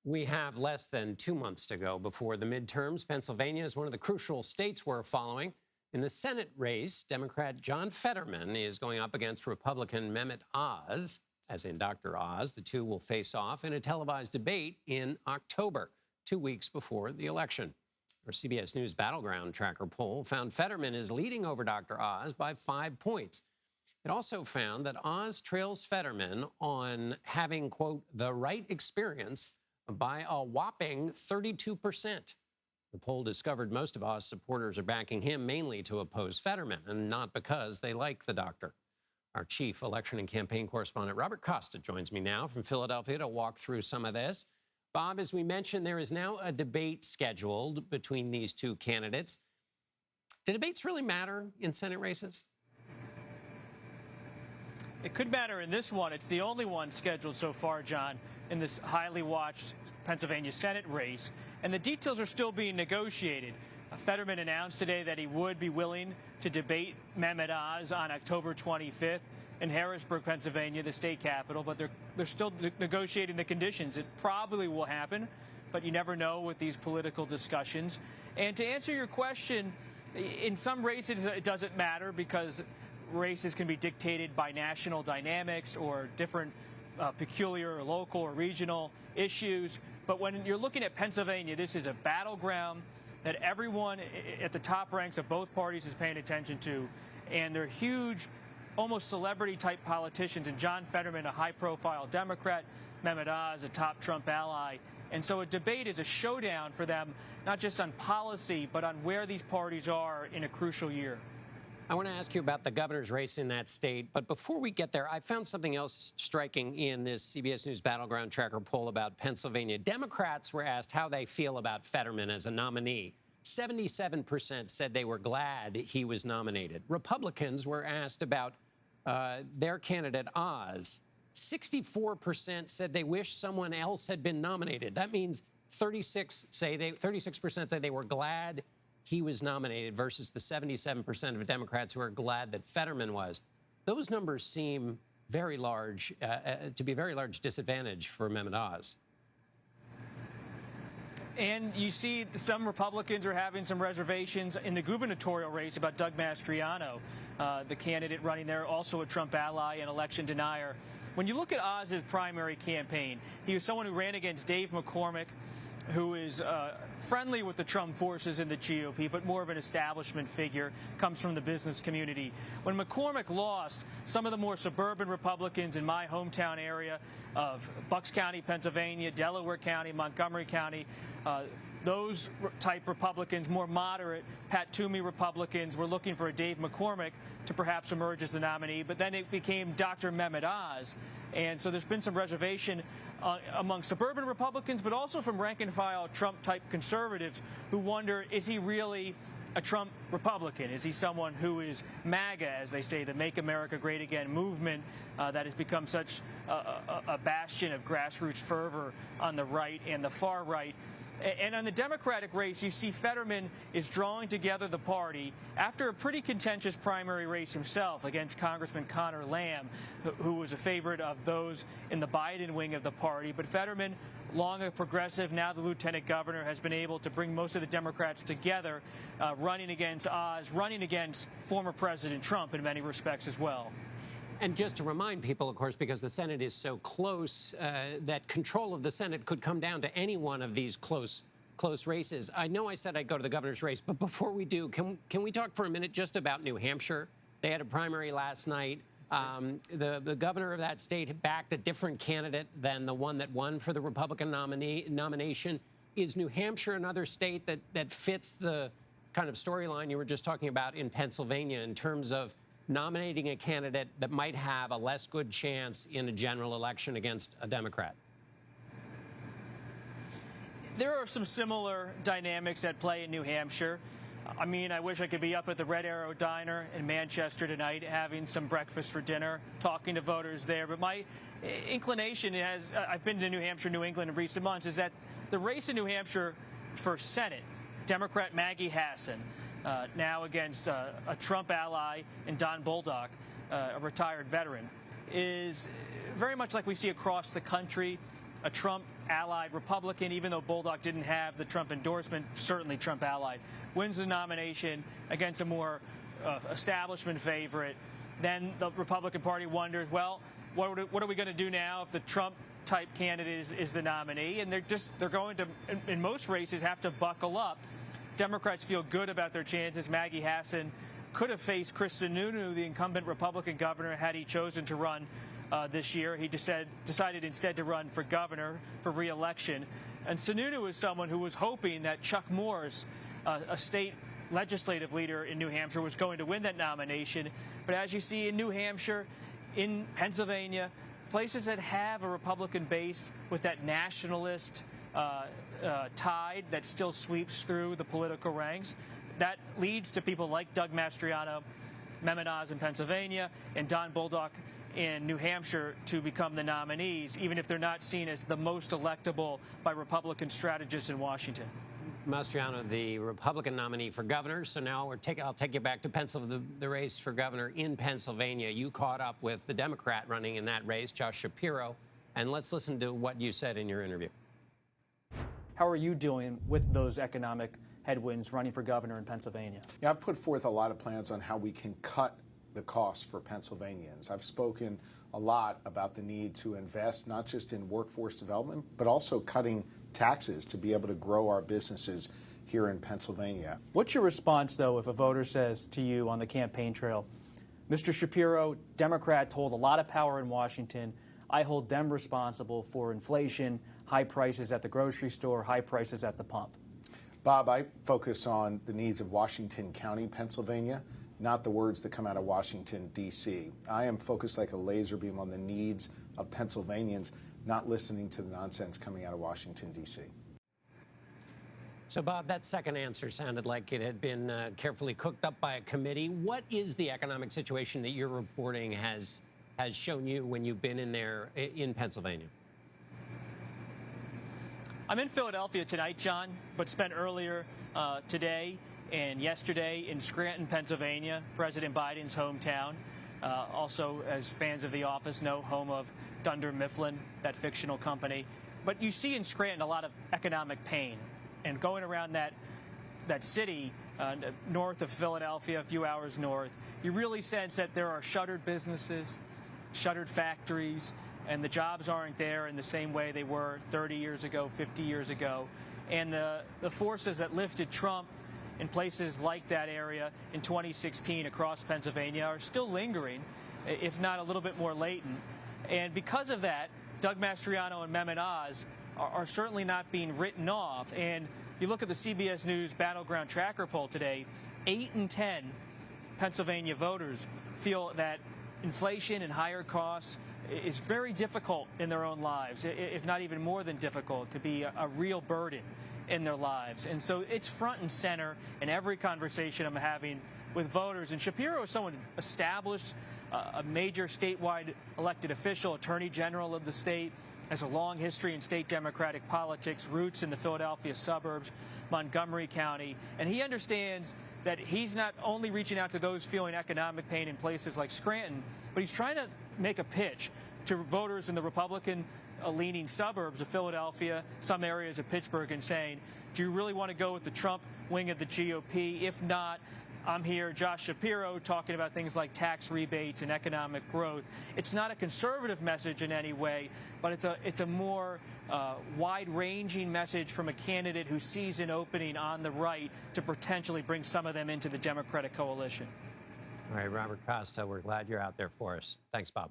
We have less than 2 months to go before the midterms. Pennsylvania is one of the crucial states we're following. In the Senate race, Democrat John Fetterman is going up against Republican Mehmet Oz, as in Dr. Oz. The two will face off in a televised debate in October, 2 weeks before the election. Our CBS News battleground tracker poll found Fetterman is leading over Dr. Oz by 5 points. It also found that Oz trails Fetterman on having, quote, the right experience by a whopping 32%. The poll discovered most of Oz supporters are backing him mainly to oppose Fetterman and not because they like the doctor. Our chief election and campaign correspondent, Robert Costa, joins me now from Philadelphia to walk through some of this. Bob, as we mentioned, there is now a debate scheduled between these two candidates. Do debates really matter in Senate races? It could matter in this one. It's the only one scheduled so far, John, in this highly watched Pennsylvania Senate race. And the details are still being negotiated. Fetterman announced today that he would be willing to debate Mehmet Oz on October 25th in Harrisburg, Pennsylvania, the state capital. But they're still negotiating the conditions. It probably will happen, but you never know with these political discussions. And to answer your question, in some races it doesn't matter because races can be dictated by national dynamics or different peculiar or local or regional issues. But when you're looking at Pennsylvania, this is a battleground that everyone at the top ranks of both parties is paying attention to. And they're huge, almost celebrity-type politicians. And John Fetterman, a high-profile Democrat, Mehmet Oz, a top Trump ally. And so a debate is a showdown for them, not just on policy, but on where these parties are in a crucial year. I want to ask you about the governor's race in that state. But before we get there, I found something else striking in this CBS News Battleground Tracker poll about Pennsylvania. Democrats were asked how they feel about Fetterman as a nominee. 77% said they were glad he was nominated. Republicans were asked about their candidate, Oz. 64% said they wish someone else had been nominated. That means 36% say they were glad he was nominated versus the 77% of Democrats who are glad that Fetterman was. Those numbers seem very large, to be a very large disadvantage for Mehmet Oz. And you see some Republicans are having some reservations in the gubernatorial race about Doug Mastriano, the candidate running there, also a Trump ally and election denier. When you look at Oz's primary campaign, he was someone who ran against Dave McCormick, who is friendly with the Trump forces in the GOP, but more of an establishment figure, comes from the business community. When McCormick lost, some of the more suburban Republicans in my hometown area of Bucks County, Pennsylvania, Delaware County, Montgomery County, those type Republicans, more moderate, Pat Toomey Republicans, were looking for a Dave McCormick to perhaps emerge as the nominee, but then it became Dr. Mehmet Oz. And so there's been some reservation among suburban Republicans, but also from rank-and-file Trump-type conservatives who wonder, is he really a Trump Republican? Is he someone who is MAGA, as they say, the Make America Great Again movement that has become such a bastion of grassroots fervor on the right and the far right? And on the Democratic race, you see Fetterman is drawing together the party after a pretty contentious primary race himself against Congressman Connor Lamb, who was a favorite of those in the Biden wing of the party. But Fetterman, long a progressive, now the lieutenant governor, has been able to bring most of the Democrats together, running against Oz, running against former President Trump in many respects as well. And just to remind people, of course, because the Senate is so close, that control of the Senate could come down to any one of these close races. I know I said I'd go to the governor's race, but before we do, can we talk for a minute just about New Hampshire? They had a primary last night. The governor of that state backed a different candidate than the one that won for the Republican nomination. Is New Hampshire another state that fits the kind of storyline you were just talking about in Pennsylvania in terms of nominating a candidate that might have a less good chance in a general election against a Democrat? There are some similar dynamics at play in New Hampshire. I mean, I wish I could be up at the Red Arrow Diner in Manchester tonight having some breakfast for dinner, talking to voters there. But my inclination is, I've been to New Hampshire, New England in recent months, is that the race in New Hampshire for Senate, Democrat Maggie Hassan, now against a Trump ally in Don Bolduc, a retired veteran, is very much like we see across the country, a Trump allied Republican, even though Bolduc didn't have the Trump endorsement, certainly Trump allied, wins the nomination against a more establishment favorite. Then the Republican Party wonders, well, what are we going to do now if the Trump-type candidate is the nominee? And they're going to, in most races, have to buckle up. Democrats feel good about their chances. Maggie Hassan could have faced Chris Sununu, the incumbent Republican governor, had he chosen to run this year. He decided instead to run for governor for re-election. And Sununu is someone who was hoping that Chuck Morse, a state legislative leader in New Hampshire, was going to win that nomination. But as you see in New Hampshire, in Pennsylvania, places that have a Republican base with that nationalist tide that still sweeps through the political ranks, that leads to people like Doug Mastriano, Mehmet Oz in Pennsylvania, and Don Bolduc in New Hampshire to become the nominees, even if they're not seen as the most electable by Republican strategists in Washington. Mastriano, the Republican nominee for governor. So now I'll take you back to the race for governor in Pennsylvania. You caught up with the Democrat running in that race, Josh Shapiro, and let's listen to what you said in your interview. How are you doing with those economic headwinds running for governor in Pennsylvania? Yeah, I've put forth a lot of plans on how we can cut the costs for Pennsylvanians. I've spoken a lot about the need to invest not just in workforce development, but also cutting taxes to be able to grow our businesses here in Pennsylvania. What's your response, though, if a voter says to you on the campaign trail, Mr. Shapiro, Democrats hold a lot of power in Washington. I hold them responsible for inflation, high prices at the grocery store, high prices at the pump? Bob, I focus on the needs of Washington County, Pennsylvania, not the words that come out of Washington, D.C. I am focused like a laser beam on the needs of Pennsylvanians, not listening to the nonsense coming out of Washington, D.C. So, Bob, that second answer sounded like it had been carefully cooked up by a committee. What is the economic situation that your reporting has shown you when you've been in there in Pennsylvania? I'm in Philadelphia tonight, John, but spent earlier today and yesterday in Scranton, Pennsylvania, President Biden's hometown. Also, as fans of The Office know, home of Dunder Mifflin, that fictional company. But you see in Scranton a lot of economic pain. And going around that city north of Philadelphia, a few hours north, you really sense that there are shuttered businesses, shuttered factories, and the jobs aren't there in the same way they were 30 years ago, 50 years ago. And the forces that lifted Trump in places like that area in 2016 across Pennsylvania are still lingering, if not a little bit more latent. And because of that, Doug Mastriano and Mehmet Oz are certainly not being written off. And you look at the CBS News Battleground Tracker poll today, 8 in 10 Pennsylvania voters feel that inflation and higher costs is very difficult in their own lives, if not even more than difficult. It could be a real burden in their lives. And so it's front and center in every conversation I'm having with voters. And Shapiro is someone established, a major statewide elected official, attorney general of the state, has a long history in state Democratic politics, roots in the Philadelphia suburbs, Montgomery County, and he understands that he's not only reaching out to those feeling economic pain in places like Scranton, but he's trying to make a pitch to voters in the Republican-leaning suburbs of Philadelphia, some areas of Pittsburgh, and saying, do you really want to go with the Trump wing of the GOP? If not, I'm here, Josh Shapiro, talking about things like tax rebates and economic growth. It's not a conservative message in any way, but it's a more wide-ranging message from a candidate who sees an opening on the right to potentially bring some of them into the Democratic coalition. All right, Robert Costa, we're glad you're out there for us. Thanks, Bob.